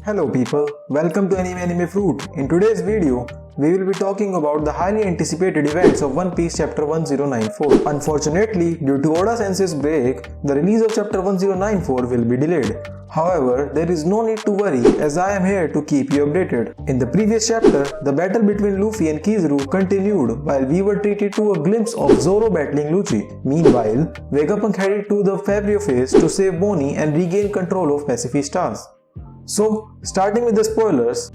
Hello people, welcome to Anime Fruit. In today's video, we will be talking about the highly anticipated events of One Piece Chapter 1094. Unfortunately, due to Oda Sensei's break, the release of Chapter 1094 will be delayed. However, there is no need to worry as I am here to keep you updated. In the previous chapter, the battle between Luffy and Kizaru continued while we were treated to a glimpse of Zoro battling Lucci. Meanwhile, Vegapunk headed to the Fabio phase to save Bonnie and regain control of Pacific Stars. So, starting with the spoilers,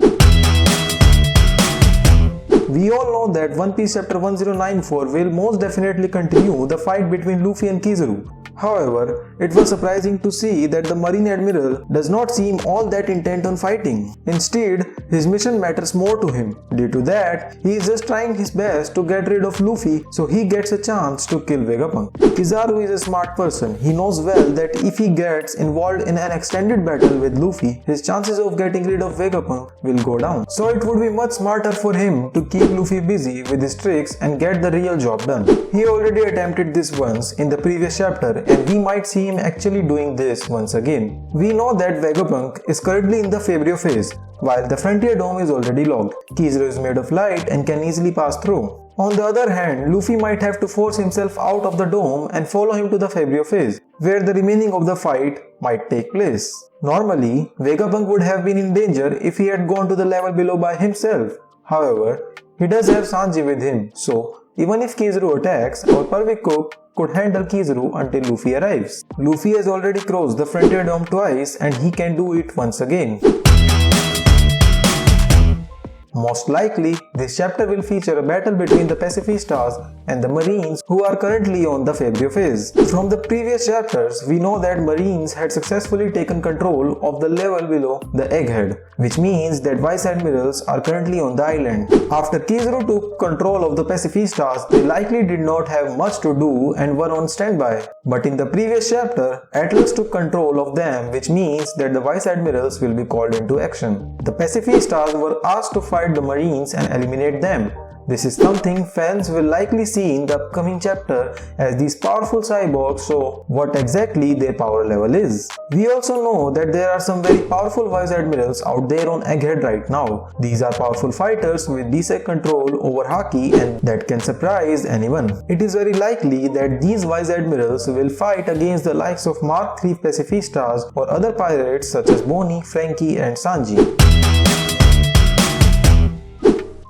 we all know that One Piece Chapter 1094 will most definitely continue the fight between Luffy and Kizaru. However, it was surprising to see that the Marine Admiral does not seem all that intent on fighting. Instead, his mission matters more to him. Due to that, he is just trying his best to get rid of Luffy so he gets a chance to kill Vegapunk. Kizaru is a smart person. He knows well that if he gets involved in an extended battle with Luffy, his chances of getting rid of Vegapunk will go down. So it would be much smarter for him to keep Luffy busy with his tricks and get the real job done. He already attempted this once in the previous chapter, and we might see him actually doing this once again. We know that Vegapunk is currently in the Fabio phase, while the Frontier Dome is already locked. Kizaru is made of light and can easily pass through. On the other hand, Luffy might have to force himself out of the dome and follow him to the Fabio phase, where the remaining of the fight might take place. Normally, Vegapunk would have been in danger if he had gone to the level below by himself. However, he does have Sanji with him, so even if Kizaru attacks, our perfect cook could handle Kizaru until Luffy arrives. Luffy has already crossed the Frontier Dome twice and he can do it once again. Most likely, this chapter will feature a battle between the Pacific Stars and the Marines who are currently on the Fabio phase. From the previous chapters, we know that Marines had successfully taken control of the level below the Egghead, which means that Vice Admirals are currently on the island. After Kizaru took control of the Pacific Stars, they likely did not have much to do and were on standby. But in the previous chapter, Atlas took control of them, which means that the Vice Admirals will be called into action. The Pacific Stars were asked to fight the Marines and eliminate them. This is something fans will likely see in the upcoming chapter as these powerful cyborgs show what exactly their power level is. We also know that there are some very powerful Vice Admirals out there on Egghead right now. These are powerful fighters with decent control over Haki and that can surprise anyone. It is very likely that these Vice Admirals will fight against the likes of Mark III Pacific Stars or other pirates such as Bonnie, Frankie and Sanji.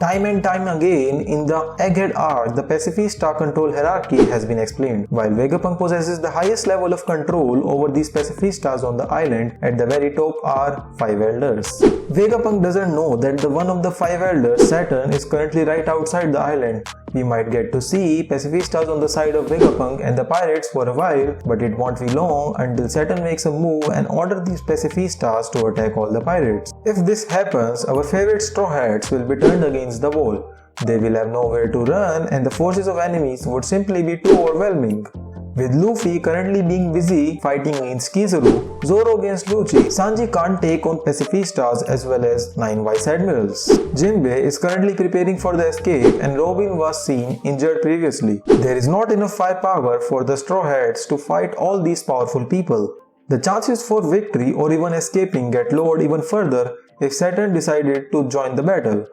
Time and time again, in the Egghead Arc, the Pacific Star control hierarchy has been explained. While Vegapunk possesses the highest level of control over these Pacific Stars on the island, at the very top are 5 Elders. Vegapunk doesn't know that the one of the 5 Elders, Saturn, is currently right outside the island. We might get to see Pacific Stars on the side of Vegapunk and the pirates for a while, but it won't be long until Saturn makes a move and orders these Pacific Stars to attack all the pirates. If this happens, our favorite Straw Hats will be turned against the wall. They will have nowhere to run and the forces of enemies would simply be too overwhelming. With Luffy currently being busy fighting against Kizaru, Zoro against Lucci, Sanji can't take on Pacific Stars as well as 9 Vice Admirals. Jinbei is currently preparing for the escape and Robin was seen injured previously. There is not enough firepower for the Straw Hats to fight all these powerful people. The chances for victory or even escaping get lowered even further if Saturn decided to join the battle.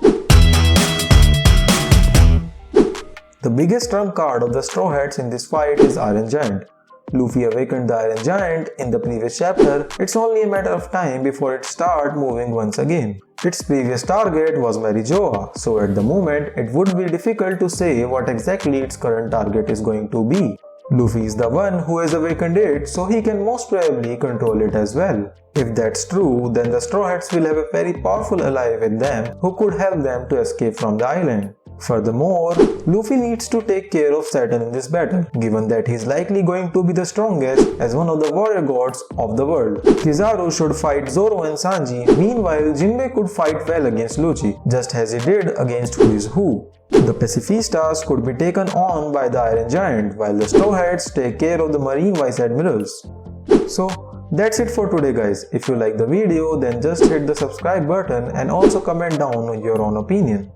The biggest trump card of the Straw Hats in this fight is Iron Giant. Luffy awakened the Iron Giant in the previous chapter. It's only a matter of time before it starts moving once again. Its previous target was Marijoa, so at the moment it would be difficult to say what exactly its current target is going to be. Luffy is the one who has awakened it, so he can most probably control it as well. If that's true, then the Straw Hats will have a very powerful ally with them who could help them to escape from the island. Furthermore, Luffy needs to take care of Saturn in this battle, given that he is likely going to be the strongest as one of the warrior gods of the world. Kizaru should fight Zoro and Sanji, meanwhile Jinbei could fight well against Lucci, just as he did against Who is Who. The Pacific Stars could be taken on by the Iron Giant, while the Straw Hats take care of the Marine Vice Admirals. So, that's it for today guys. If you like the video, then just hit the subscribe button and also comment down your own opinion.